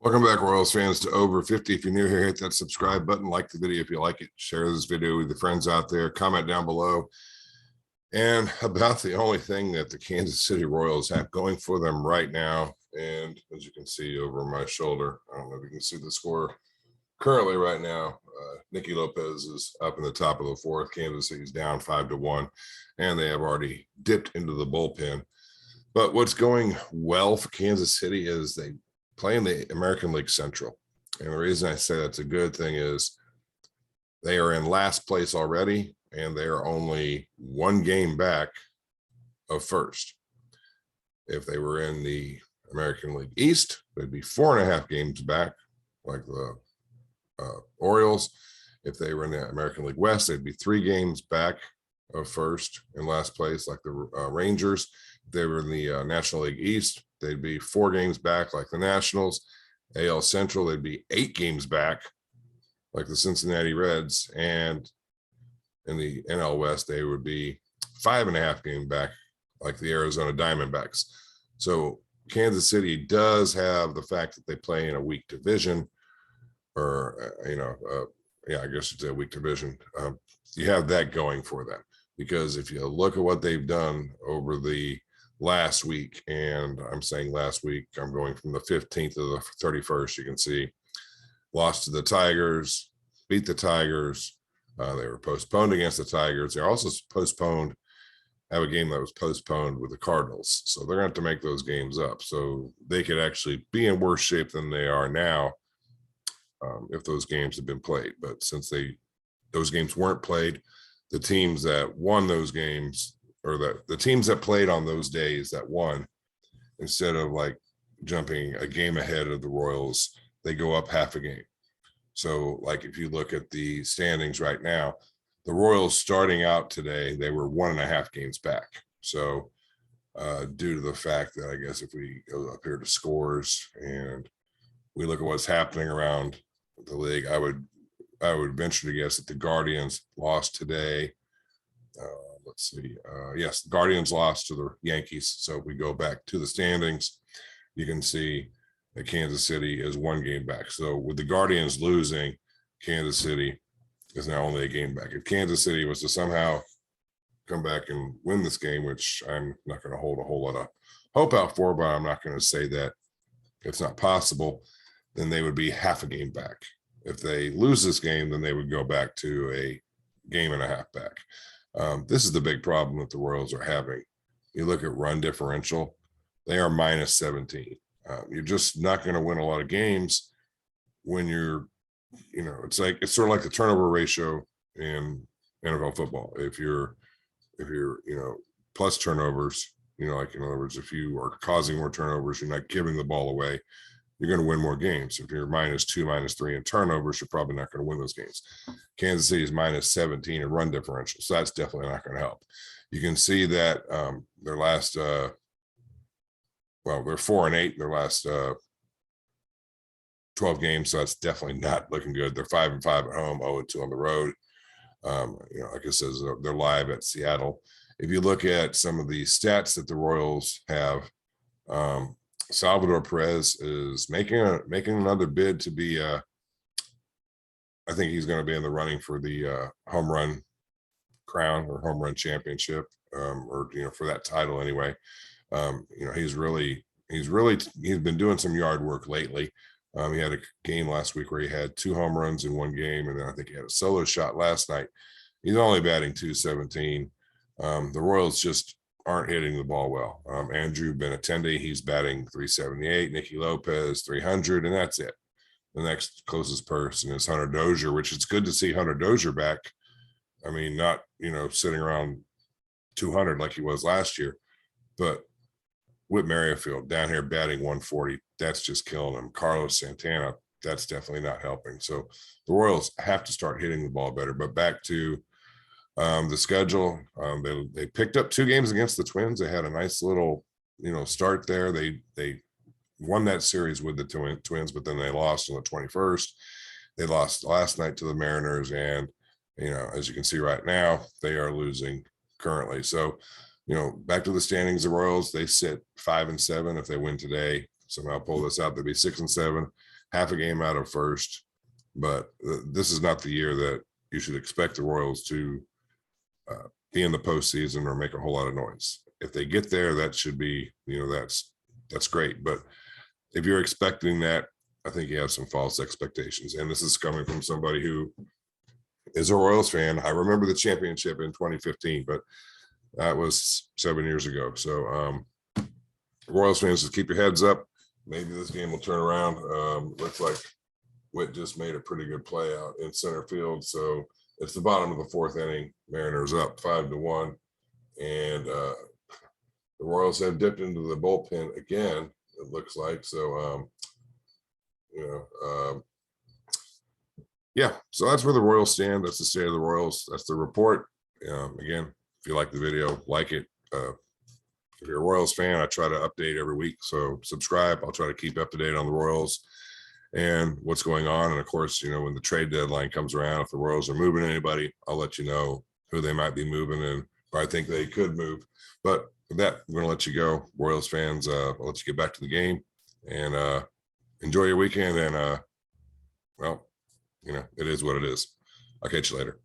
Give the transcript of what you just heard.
Welcome back, Royals fans, to Over 50. If you're new here, hit that subscribe button, like the video if you like it, share this video with your friends out there, comment down below. And about the only thing that the Kansas City Royals have going for them right now, and as you can see over my shoulder, I don't know if you can see the score currently right now. Nicky Lopez is up in the top of the fourth. Kansas City's down 5-1, and they have already dipped into the bullpen. But what's going well for Kansas City is they play in the American League Central. And the reason I say that's a good thing is they are in last place already, and they are only one game back of first. If they were in the American League East, they'd be 4.5 games back, like the Orioles. If they were in the American League West, they'd be 3 games back of first in last place, like the Rangers. If they were in the National League East, they'd be 4 games back, like the Nationals. AL Central, they'd be 8 games back, like the Cincinnati Reds. And in the NL West, they would be 5.5 games back, like the Arizona Diamondbacks. So Kansas City does have the fact that they play in a weak division, or I guess it's a weak division. You have that going for them, because if you look at what they've done over the last week, and I'm saying last week, I'm going from the 15th to the 31st, you can see lost to the Tigers, beat the Tigers. They were postponed against the Tigers. They're also have a game that was postponed with the Cardinals. So they're going to have to make those games up. So they could actually be in worse shape than they are now if those games have been played. But since those games weren't played, the teams that won those games, or the teams that played on those days that won, instead of like jumping a game ahead of the Royals, they go up half a game. So like if you look at the standings right now, the Royals starting out today, they were 1.5 games back. So due to the fact that, I guess if we go up here to scores and we look at what's happening around the league, I would venture to guess that the Guardians lost today. Let's see. Yes, the Guardians lost to the Yankees. So if we go back to the standings, you can see that Kansas City is 1 game back. So with the Guardians losing, Kansas City is now only a game back. If Kansas City was to somehow come back and win this game, which I'm not going to hold a whole lot of hope out for, but I'm not going to say that it's not possible, then they would be half a game back. If they lose this game, then they would go back to a game and a half back. This is the big problem that the Royals are having. You look at run differential, they are minus 17. You're just not going to win a lot of games when you're, it's sort of like the turnover ratio in NFL football. If you're plus turnovers, like in other words, if you are causing more turnovers, you're not giving the ball away, you're going to win more games. If you're -2, -3 in turnovers, you're probably not going to win those games. Kansas City is minus 17 in run differential, so that's definitely not going to help. You can see that their last, they're 4-8 their last 12 games, so that's definitely not looking good. They're 5-5 at home, 0-2 on the road. Like it says, they're live at Seattle. If you look at some of the stats that the Royals have, Salvador Perez is making another bid to be I think he's going to be in the running for the home run crown or home run championship, or for that title anyway. He's been doing some yard work lately. He had a game last week where he had 2 home runs in 1 game, and then I think he had a solo shot last night. He's only batting .217. The Royals just aren't hitting the ball well. Andrew Benintendi, he's batting .378. Nicky Lopez, .300, and that's it. The next closest person is Hunter Dozier, which it's good to see Hunter Dozier back. I mean, not, sitting around 200 like he was last year, but Whit Merrifield down here batting .140, that's just killing him. Carlos Santana, that's definitely not helping. So the Royals have to start hitting the ball better. But back to the schedule, they picked up 2 games against the Twins. They had a nice little, start there. They won that series with the Twins, but then they lost on the 21st. They lost last night to the Mariners, and as you can see right now, they are losing currently. So back to the standings, the Royals, they sit 5-7 if they win today. somehow pull this out. They'd be 6-7, half a game out of first. But this is not the year that you should expect the Royals to be in the postseason or make a whole lot of noise. If they get there, that should be, that's great. But if you're expecting that, I think you have some false expectations. And this is coming from somebody who is a Royals fan. I remember the championship in 2015, but that was 7 years ago. So Royals fans, just keep your heads up. Maybe this game will turn around. Looks like Witt just made a pretty good play out in center field. So it's the bottom of the fourth inning. Mariners up 5-1. And the Royals have dipped into the bullpen again, it looks like. So, yeah, so that's where the Royals stand. That's the state of the Royals. That's the report. Again, if you like the video, like it. If you're a Royals fan, I try to update every week. So subscribe. I'll try to keep up to date on the Royals and what's going on. And of course, when the trade deadline comes around, if the Royals are moving anybody, I'll let you know who they might be moving and where I think they could move. But with that, I'm going to let you go. Royals fans, I'll let you get back to the game and enjoy your weekend. And, well, it is what it is. I'll catch you later.